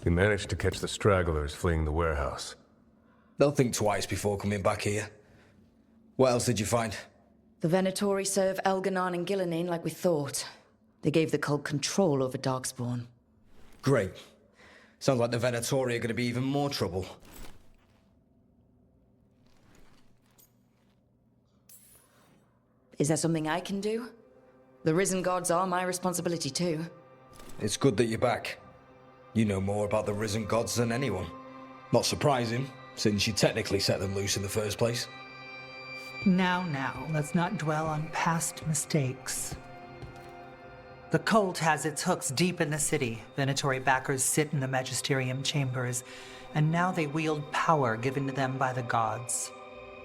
We managed to catch the stragglers fleeing the warehouse. They'll think twice before coming back here. What else did you find? The Venatori serve Elganon and Gillinane like we thought. They gave the cult control over Darkspawn. Great. Sounds like the Venatori are going to be even more trouble. Is there something I can do? The Risen Gods are my responsibility too. It's good that you're back. You know more about the Risen Gods than anyone. Not surprising, since you technically set them loose in the first place. Now, let's not dwell on past mistakes. The cult has its hooks deep in the city. Venatori backers sit in the Magisterium chambers, and now they wield power given to them by the gods.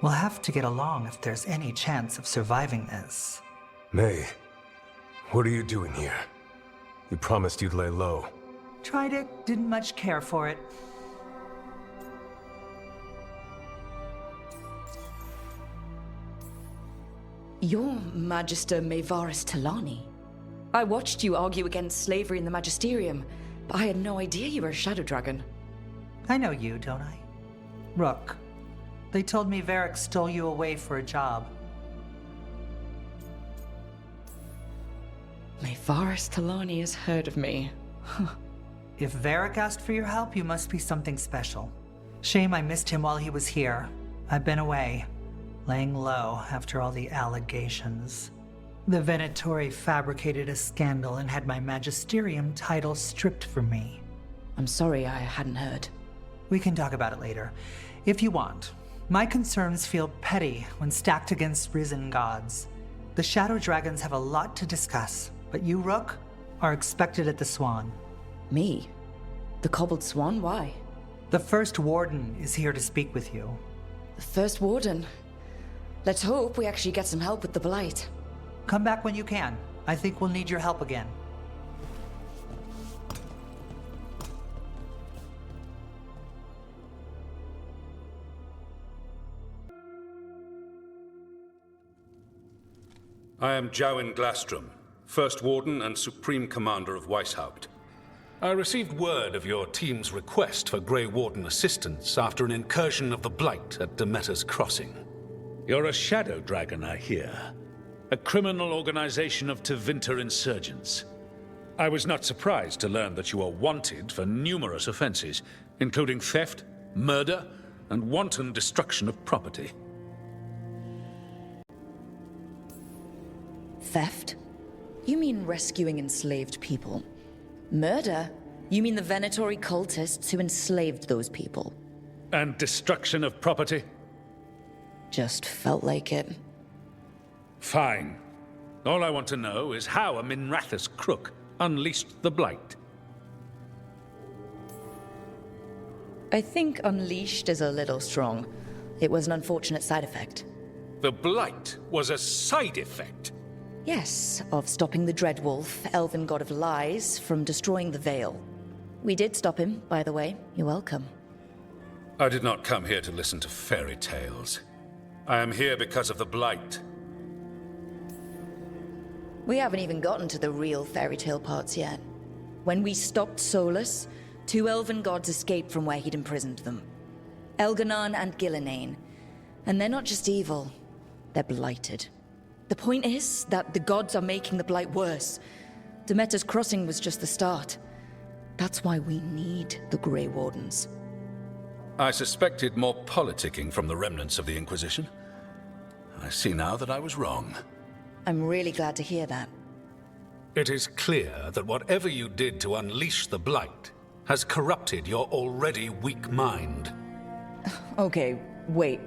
We'll have to get along if there's any chance of surviving this. May, what are you doing here? You promised you'd lay low. Tried it, didn't much care for it. You're Magister Maevaris Talani. I watched you argue against slavery in the Magisterium, but I had no idea you were a Shadow Dragon. I know you, don't I? Rook. They told me Varric stole you away for a job. Maevaris Talani has heard of me. If Varric asked for your help, you must be something special. Shame I missed him while he was here. I've been away, laying low after all the allegations. The Venatori fabricated a scandal and had my Magisterium title stripped from me. I'm sorry I hadn't heard. We can talk about it later, if you want. My concerns feel petty when stacked against risen gods. The Shadow Dragons have a lot to discuss, but you, Rook, are expected at the Swan. Me? The Cobbled Swan? Why? The first Warden is here to speak with you. The first Warden? Let's hope we actually get some help with the Blight. Come back when you can. I think we'll need your help again. I am Jowin Glastrom, First Warden and Supreme Commander of Weishaupt. I received word of your team's request for Grey Warden assistance after an incursion of the Blight at Demeter's Crossing. You're a Shadow Dragon, I hear. A criminal organization of Tevinter insurgents. I was not surprised to learn that you are wanted for numerous offenses, including theft, murder, and wanton destruction of property. Theft? You mean rescuing enslaved people. Murder? You mean the Venatori cultists who enslaved those people. And destruction of property? Just felt like it. Fine. All I want to know is how a Minrathous crook unleashed the Blight. I think unleashed is a little strong. It was an unfortunate side effect. The Blight was a side effect? Yes, of stopping the Dreadwolf, elven god of lies, from destroying the Veil. We did stop him, by the way. You're welcome. I did not come here to listen to fairy tales. I am here because of the Blight. We haven't even gotten to the real fairy tale parts yet. When we stopped Solus, 2 elven gods escaped from where he'd imprisoned them. Elganon and Gillinane. And they're not just evil, they're blighted. The point is that the gods are making the Blight worse. Demeter's Crossing was just the start. That's why we need the Grey Wardens. I suspected more politicking from the remnants of the Inquisition. I see now that I was wrong. I'm really glad to hear that. It is clear that whatever you did to unleash the Blight has corrupted your already weak mind. Okay, wait.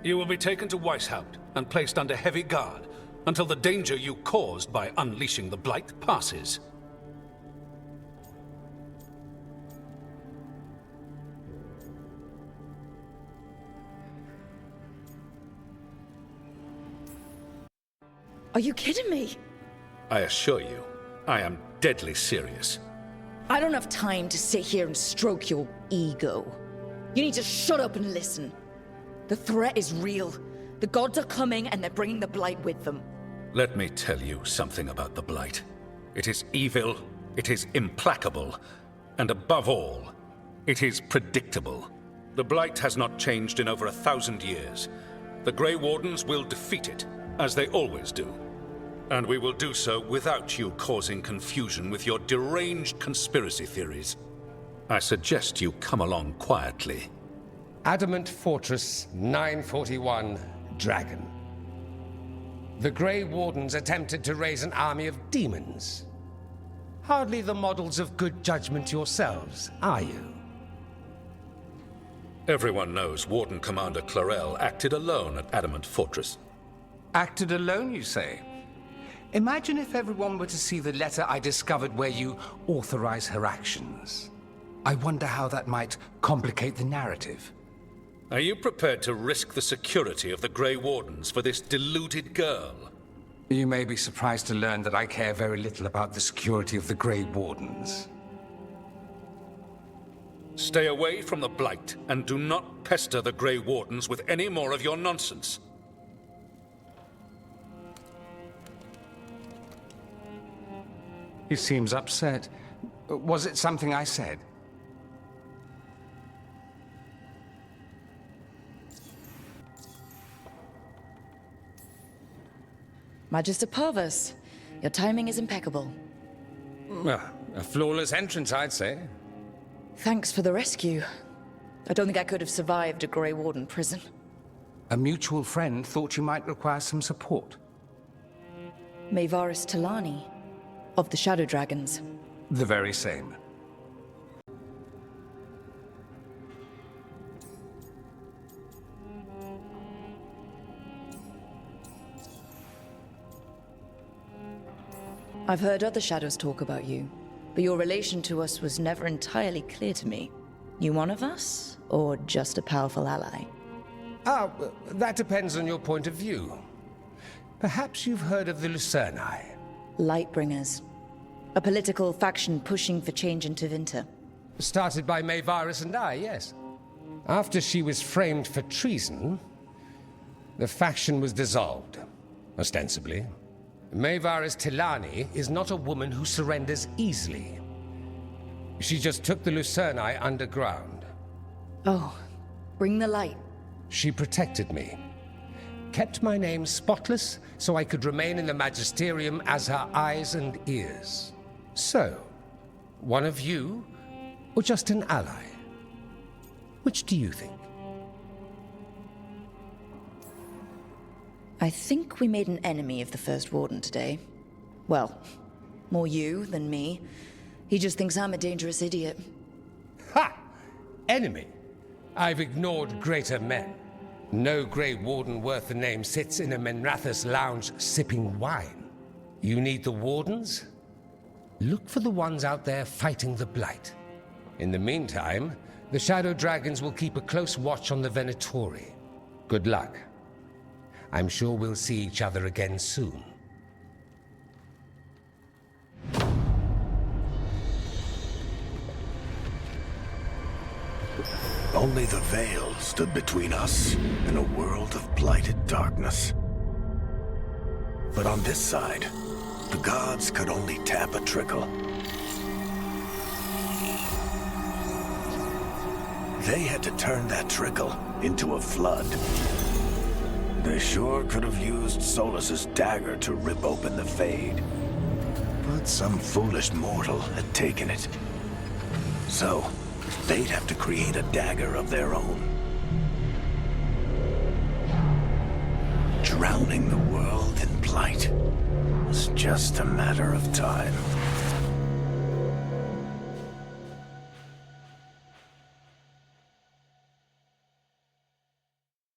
You will be taken to Weishaupt and placed under heavy guard until the danger you caused by unleashing the Blight passes. Are you kidding me? I assure you, I am deadly serious. I don't have time to sit here and stroke your ego. You need to shut up and listen. The threat is real. The gods are coming and they're bringing the Blight with them. Let me tell you something about the Blight. It is evil, it is implacable, and above all, It is predictable. The Blight has not changed in over 1,000 years. The Grey Wardens will defeat it, as they always do. And we will do so without you causing confusion with your deranged conspiracy theories. I suggest you come along quietly. Adamant Fortress 941, Dragon. The Grey Wardens attempted to raise an army of demons. Hardly the models of good judgment yourselves, are you? Everyone knows Warden Commander Clarel acted alone at Adamant Fortress. Acted alone, you say? Imagine if everyone were to see the letter I discovered where you authorize her actions. I wonder how that might complicate the narrative. Are you prepared to risk the security of the Grey Wardens for this deluded girl? You may be surprised to learn that I care very little about the security of the Grey Wardens. Stay away from the Blight, and do not pester the Grey Wardens with any more of your nonsense. He seems upset. Was it something I said? Magister Parvus, your timing is impeccable. A flawless entrance, I'd say. Thanks for the rescue. I don't think I could have survived a Grey Warden prison. A mutual friend thought you might require some support. Maevaris Talani, of the Shadow Dragons. The very same. I've heard other Shadows talk about you, but your relation to us was never entirely clear to me. You one of us, or just a powerful ally? That depends on your point of view. Perhaps you've heard of the Lucerni. Lightbringers. A political faction pushing for change in Tevinter. Started by Maevaris and I, yes. After she was framed for treason, the faction was dissolved, ostensibly. Maevaris Talani is not a woman who surrenders easily. She just took the Lucerni underground. Oh, bring the light. She protected me. Kept my name spotless so I could remain in the Magisterium as her eyes and ears. So, one of you, or just an ally? Which do you think? I think we made an enemy of the First Warden today. Well, more you than me. He just thinks I'm a dangerous idiot. Ha! Enemy? I've ignored greater men. No Grey Warden worth the name sits in a Menrathus lounge sipping wine. You need the Wardens? Look for the ones out there fighting the Blight. In the meantime, the Shadow Dragons will keep a close watch on the Venatori. Good luck. I'm sure we'll see each other again soon. Only the veil stood between us and a world of blighted darkness. But on this side, the gods could only tap a trickle. They had to turn that trickle into a flood. They sure could have used Solus's dagger to rip open the Fade. But some foolish mortal had taken it. So, they'd have to create a dagger of their own. Drowning the world in blight was just a matter of time.